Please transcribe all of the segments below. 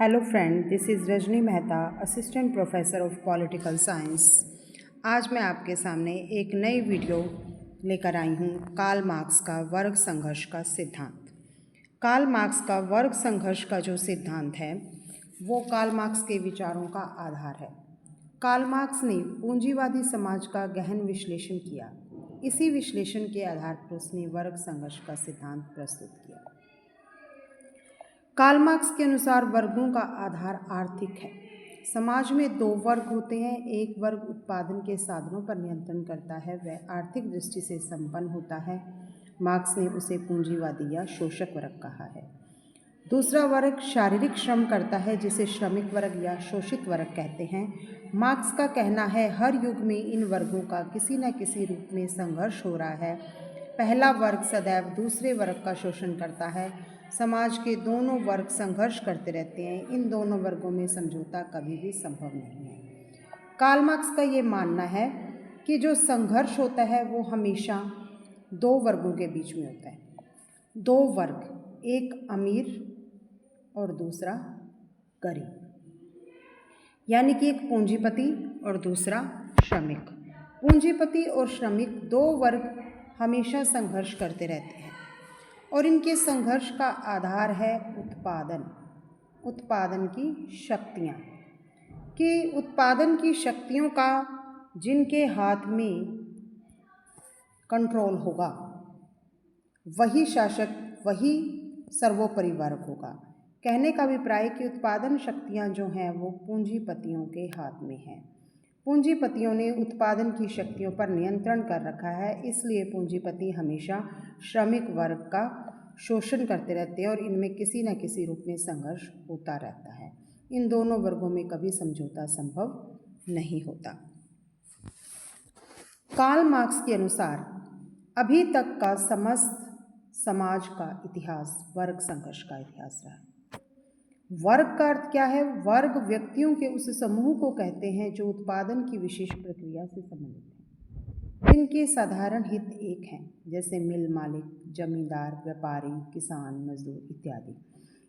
Hello friend, this is Rajni Mehta, assistant professor of political science. आज मैं आपके सामने एक नई वीडियो लेकर आई हूँ। कार्ल मार्क्स का वर्ग संघर्ष का सिद्धांत। कार्ल मार्क्स का वर्ग संघर्ष का जो सिद्धांत है वो कार्ल मार्क्स के विचारों का आधार है। कार्ल मार्क्स ने पूंजीवादी समाज का गहन विश्लेषण किया। इसी विश्लेषण के आधार पर उसने वर्ग संघर्ष का सिद्धांत प्रस्तुत किया। कार्ल मार्क्स के अनुसार वर्गों का आधार आर्थिक है। समाज में दो वर्ग होते हैं। एक वर्ग उत्पादन के साधनों पर नियंत्रण करता है, वह आर्थिक दृष्टि से संपन्न होता है। मार्क्स ने उसे पूंजीवादी या शोषक वर्ग कहा है। दूसरा वर्ग शारीरिक श्रम करता है, जिसे श्रमिक वर्ग या शोषित वर्ग कहते हैं। मार्क्स का कहना है हर युग में इन वर्गों का किसी न किसी रूप में संघर्ष हो रहा है। पहला वर्ग सदैव दूसरे वर्ग का शोषण करता है। समाज के दोनों वर्ग संघर्ष करते रहते हैं। इन दोनों वर्गों में समझौता कभी भी संभव नहीं है। कार्ल मार्क्स का ये मानना है कि जो संघर्ष होता है वो हमेशा दो वर्गों के बीच में होता है। दो वर्ग, एक अमीर और दूसरा गरीब, यानी कि एक पूंजीपति और दूसरा श्रमिक। पूंजीपति और श्रमिक दो वर्ग हमेशा संघर्ष करते रहते हैं और इनके संघर्ष का आधार है उत्पादन की शक्तियाँ। कि उत्पादन की शक्तियों का जिनके हाथ में कंट्रोल होगा वही शासक, वही सर्वोपरि वर्ग होगा। कहने का अभिप्राय कि उत्पादन शक्तियाँ जो हैं वो पूंजीपतियों के हाथ में हैं। पूंजीपतियों ने उत्पादन की शक्तियों पर नियंत्रण कर रखा है, इसलिए पूंजीपति हमेशा श्रमिक वर्ग का शोषण करते रहते हैं और इनमें किसी न किसी रूप में संघर्ष होता रहता है। इन दोनों वर्गों में कभी समझौता संभव नहीं होता। कार्ल मार्क्स के अनुसार अभी तक का समस्त समाज का इतिहास वर्ग संघर्ष का इतिहास रहा है। वर्ग का अर्थ क्या है? वर्ग व्यक्तियों के उस समूह को कहते हैं जो उत्पादन की विशेष प्रक्रिया से संबंधित हैं, जिनके साधारण हित एक हैं, जैसे मिल मालिक, जमींदार, व्यापारी, किसान, मजदूर इत्यादि।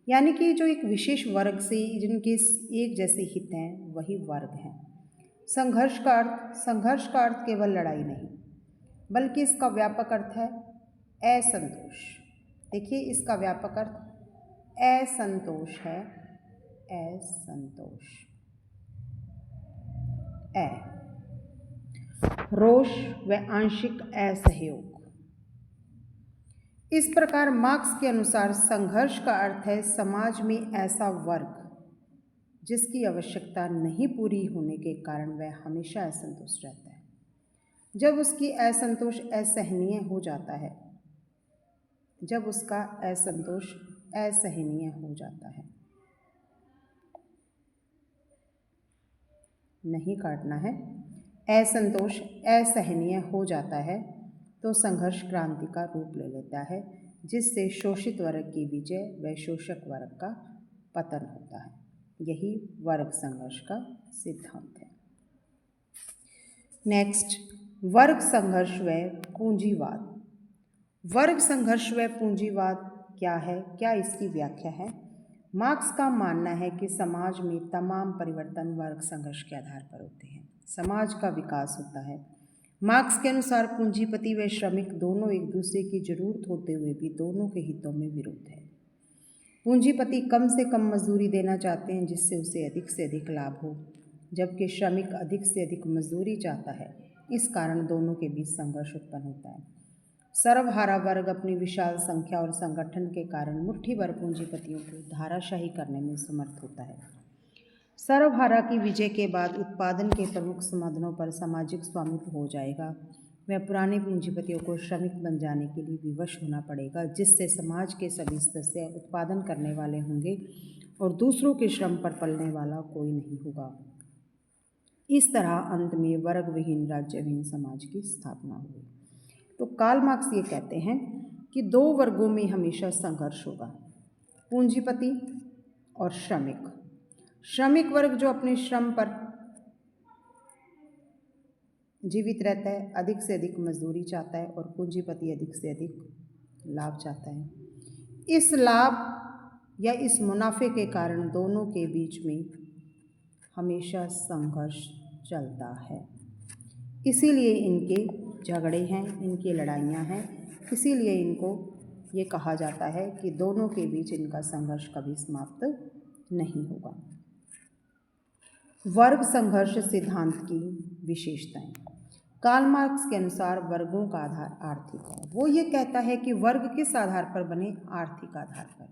यानी कि जो एक विशेष वर्ग से जिनके एक जैसे हित हैं वही वर्ग हैं। संघर्ष का अर्थ केवल लड़ाई नहीं, बल्कि इसका व्यापक अर्थ है असंतोष। देखिए, इसका व्यापक अर्थ असंतोष है। असंतोष, रोष व आंशिक असहयोग। इस प्रकार मार्क्स के अनुसार संघर्ष का अर्थ है समाज में ऐसा वर्ग जिसकी आवश्यकता नहीं पूरी होने के कारण वह हमेशा असंतुष्ट रहता है। जब उसकी असंतोष असहनीय हो जाता है, जब उसका असंतोष असहनीय हो जाता है, नहीं काटना है, असंतोष असहनीय हो जाता है तो संघर्ष क्रांति का रूप ले लेता है, जिससे शोषित वर्ग की विजय व शोषक वर्ग का पतन होता है। यही वर्ग संघर्ष का सिद्धांत है। नेक्स्ट, वर्ग संघर्ष व पूंजीवाद। वर्ग संघर्ष व पूंजीवाद क्या है? क्या इसकी व्याख्या है? मार्क्स का मानना है कि समाज में तमाम परिवर्तन वर्ग संघर्ष के आधार पर होते हैं। समाज का विकास होता है। मार्क्स के अनुसार पूंजीपति व श्रमिक दोनों एक दूसरे की जरूरत होते हुए भी दोनों के हितों में विरोध है। पूंजीपति कम से कम मजदूरी देना चाहते हैं जिससे उसे अधिक से अधिक लाभ हो, जबकि श्रमिक अधिक से अधिक मजदूरी चाहता है। इस कारण दोनों के बीच संघर्ष उत्पन्न होता है। सर्वहारा वर्ग अपनी विशाल संख्या और संगठन के कारण मुट्ठी भर पूंजीपतियों को धाराशाही करने में समर्थ होता है। सर्वहारा की विजय के बाद उत्पादन के प्रमुख साधनों पर सामाजिक स्वामित्व हो जाएगा। वह पुराने पूंजीपतियों को श्रमिक बन जाने के लिए विवश होना पड़ेगा, जिससे समाज के सभी सदस्य उत्पादन करने वाले होंगे और दूसरों के श्रम पर पलने वाला कोई नहीं होगा। इस तरह अंत में वर्ग विहीन राज्यहीन समाज की स्थापना हुई। तो कार्ल मार्क्स ये कहते हैं कि दो वर्गों में हमेशा संघर्ष होगा, पूंजीपति और श्रमिक। श्रमिक वर्ग जो अपने श्रम पर जीवित रहता है, अधिक से अधिक मजदूरी चाहता है, और पूंजीपति अधिक से अधिक लाभ चाहता है। इस लाभ या इस मुनाफे के कारण दोनों के बीच में हमेशा संघर्ष चलता है। इसीलिए इनके झगड़े हैं, इनकी लड़ाइयाँ हैं, इसीलिए इनको ये कहा जाता है कि दोनों के बीच इनका संघर्ष कभी समाप्त नहीं होगा। वर्ग संघर्ष सिद्धांत की विशेषताएं। कार्ल मार्क्स के अनुसार वर्गों का आधार आर्थिक है। वो ये कहता है कि वर्ग किस आधार पर बने? आर्थिक आधार पर,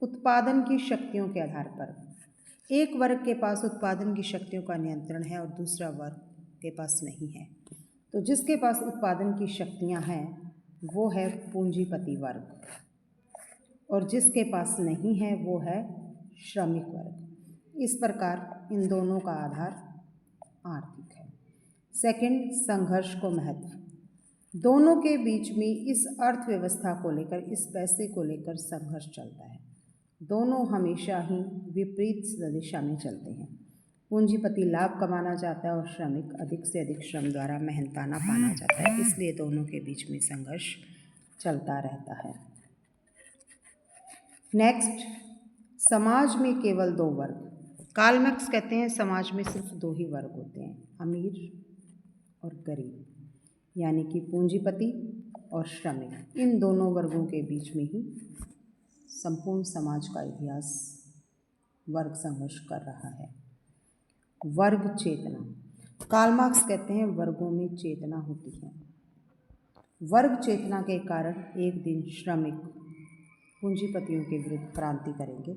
उत्पादन की शक्तियों के आधार पर। एक वर्ग के पास उत्पादन की शक्तियों का नियंत्रण है और दूसरा वर्ग के पास नहीं है। तो जिसके पास उत्पादन की शक्तियां हैं वो है पूंजीपति वर्ग, और जिसके पास नहीं है वो है श्रमिक वर्ग। इस प्रकार इन दोनों का आधार आर्थिक है। सेकंड, संघर्ष को महत्व। दोनों के बीच में इस अर्थव्यवस्था को लेकर, इस पैसे को लेकर संघर्ष चलता है। दोनों हमेशा ही विपरीत दिशा में चलते हैं। पूंजीपति लाभ कमाना चाहता है और श्रमिक अधिक से अधिक श्रम द्वारा मेहनताना पाना चाहता है, इसलिए दोनों के बीच में संघर्ष चलता रहता है। नेक्स्ट, समाज में केवल दो वर्ग। कार्ल मार्क्स कहते हैं समाज में सिर्फ दो ही वर्ग होते हैं, अमीर और गरीब, यानी कि पूंजीपति और श्रमिक। इन दोनों वर्गों के बीच में ही संपूर्ण समाज का इतिहास वर्ग संघर्ष कर रहा है। वर्ग चेतना। कार्ल मार्क्स कहते हैं वर्गों में चेतना होती है। वर्ग चेतना के कारण एक दिन श्रमिक पूंजीपतियों के विरुद्ध क्रांति करेंगे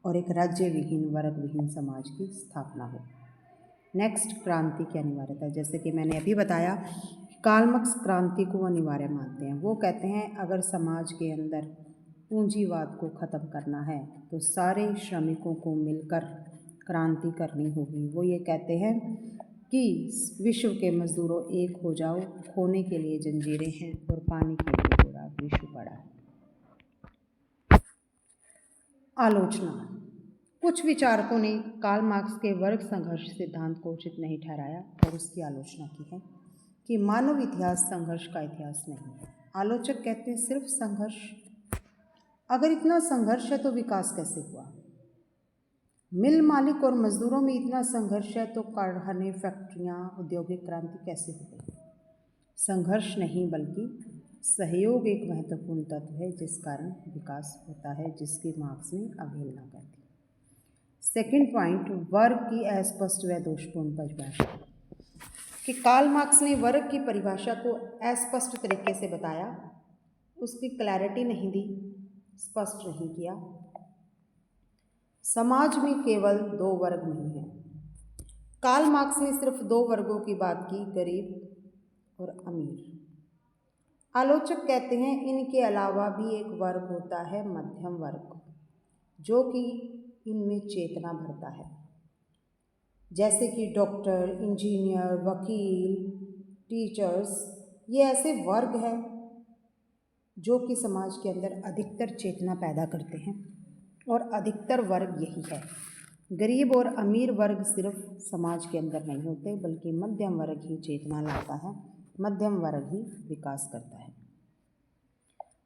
और एक राज्य विहीन, वर्ग विहीन समाज की स्थापना हो। नेक्स्ट, क्रांति की अनिवार्यता। जैसे कि मैंने अभी बताया, कार्ल मार्क्स क्रांति को अनिवार्य मानते हैं। वो कहते हैं अगर समाज के अंदर पूंजीवाद को ख़त्म करना है तो सारे श्रमिकों को मिलकर क्रांति करनी होगी। वो ये कहते हैं कि विश्व के मजदूरों एक हो जाओ, खोने के लिए जंजीरें हैं और पाने के लिए पूरा विश्व पड़ा है। आलोचना। कुछ विचारकों ने कार्ल मार्क्स के वर्ग संघर्ष सिद्धांत को उचित नहीं ठहराया और उसकी आलोचना की है कि मानव इतिहास संघर्ष का इतिहास नहीं है। आलोचक कहते हैं सिर्फ संघर्ष। अगर इतना संघर्ष है तो विकास कैसे हुआ? मिल मालिक और मजदूरों में इतना संघर्ष है तो कारखाने, फैक्ट्रियाँ, औद्योगिक क्रांति कैसे हो गई? संघर्ष नहीं बल्कि सहयोग एक महत्वपूर्ण तत्व है जिस कारण विकास होता है, जिसकी मार्क्स ने अवहेलना कर दी। सेकंड पॉइंट, वर्ग की अस्पष्ट व दोषपूर्ण परिभाषा। कि कार्ल मार्क्स ने वर्ग की परिभाषा को अस्पष्ट तरीके से बताया, उसकी क्लैरिटी नहीं दी, स्पष्ट नहीं किया। समाज में केवल दो वर्ग नहीं है। कार्ल मार्क्स ने सिर्फ दो वर्गों की बात की, गरीब और अमीर। आलोचक कहते हैं इनके अलावा भी एक वर्ग होता है, मध्यम वर्ग, जो कि इनमें चेतना भरता है। जैसे कि डॉक्टर, इंजीनियर, वकील, टीचर्स, ये ऐसे वर्ग हैं जो कि समाज के अंदर अधिकतर चेतना पैदा करते हैं और अधिकतर वर्ग यही है। गरीब और अमीर वर्ग सिर्फ समाज के अंदर नहीं होते बल्कि मध्यम वर्ग ही चेतना लाता है, मध्यम वर्ग ही विकास करता है।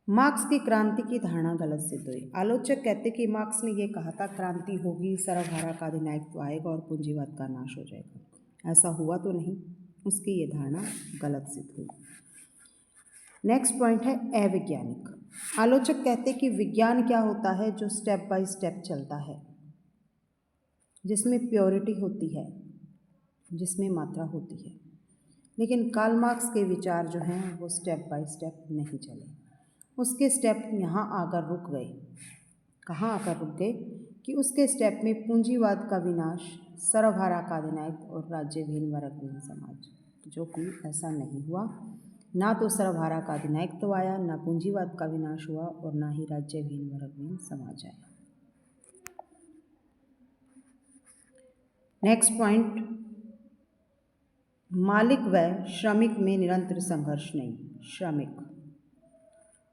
मार्क्स की क्रांति की धारणा गलत सिद्ध हुई। आलोचक कहते कि मार्क्स ने यह कहा था क्रांति होगी, सर्वहारा का अधिनायकत्व आएगा और पूंजीवाद का नाश हो जाएगा। ऐसा हुआ तो नहीं, उसकी ये धारणा गलत सिद्ध हुई। नेक्स्ट पॉइंट है अवैज्ञानिक। आलोचक कहते कि विज्ञान क्या होता है? जो स्टेप बाय स्टेप चलता है, जिसमें प्योरिटी होती है, जिसमें मात्रा होती है। लेकिन कार्ल मार्क्स के विचार जो हैं वो स्टेप बाय स्टेप नहीं चले। उसके स्टेप यहाँ आकर रुक गए। कहाँ आकर रुक गए? कि उसके स्टेप में पूंजीवाद का विनाश, सर्वहारा का अधिनायक और राज्यविहीन वर्गविहीन समाज, जो कि ऐसा नहीं हुआ। ना तो सर्वहारा का अधिनायकत्व आया, ना पूंजीवाद का विनाश हुआ और ना ही राज्यविहीन वर्गविहीन समाज आया। नेक्स्ट पॉइंट, मालिक व श्रमिक में निरंतर संघर्ष नहीं। श्रमिक,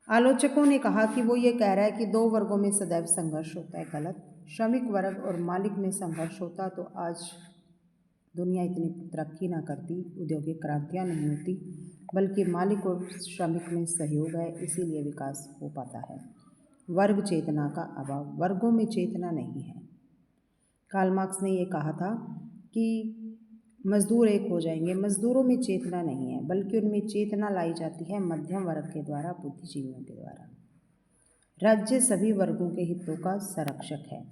आलोचकों ने कहा कि वो ये कह रहा है कि दो वर्गों में सदैव संघर्ष होता है। गलत। श्रमिक वर्ग और मालिक में संघर्ष होता तो आज दुनिया इतनी तरक्की ना करती, औद्योगिक क्रांतियाँ नहीं होती, बल्कि मालिक और श्रमिक में सहयोग है, इसीलिए विकास हो पाता है। वर्ग चेतना का अभाव, वर्गों में चेतना नहीं है। कार्ल मार्क्स ने ये कहा था कि मजदूर एक हो जाएंगे, मजदूरों में चेतना नहीं है, बल्कि उनमें चेतना लाई जाती है मध्यम वर्ग के द्वारा, बुद्धिजीवियों के द्वारा। राज्य सभी वर्गों के हितों का संरक्षक है।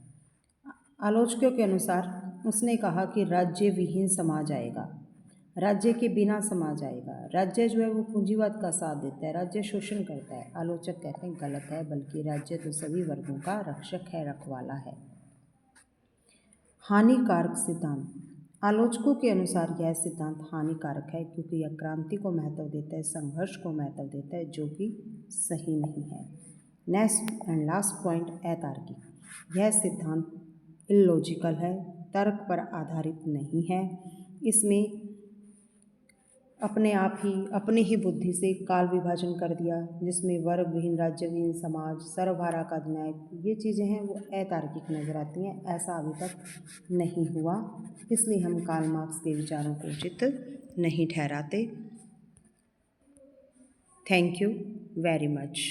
आलोचकों के अनुसार उसने कहा कि राज्य विहीन समाज आएगा, राज्य के बिना समाज आएगा। राज्य जो है वो पूंजीवाद का साथ देता है, राज्य शोषण करता है। आलोचक कहते हैं गलत है, बल्कि राज्य तो सभी वर्गों का रक्षक है, रखवाला है। हानिकारक सिद्धांत, आलोचकों के अनुसार यह सिद्धांत हानिकारक है क्योंकि यह क्रांति को महत्व देता है, संघर्ष को महत्व देता है, जो कि सही नहीं है। नेक्स्ट एंड लास्ट पॉइंट, अतार्किक। यह सिद्धांत इलॉजिकल है, तर्क पर आधारित नहीं है। इसमें अपने आप ही अपनी ही बुद्धि से काल विभाजन कर दिया, जिसमें वर्ग विहीन, राज्य विहीन समाज, सर्वहारा का अधिनायक, ये चीज़ें हैं वो अतार्किक नजर आती हैं। ऐसा अभी तक नहीं हुआ, इसलिए हम कार्ल मार्क्स के विचारों को उचित नहीं ठहराते। Thank you very much.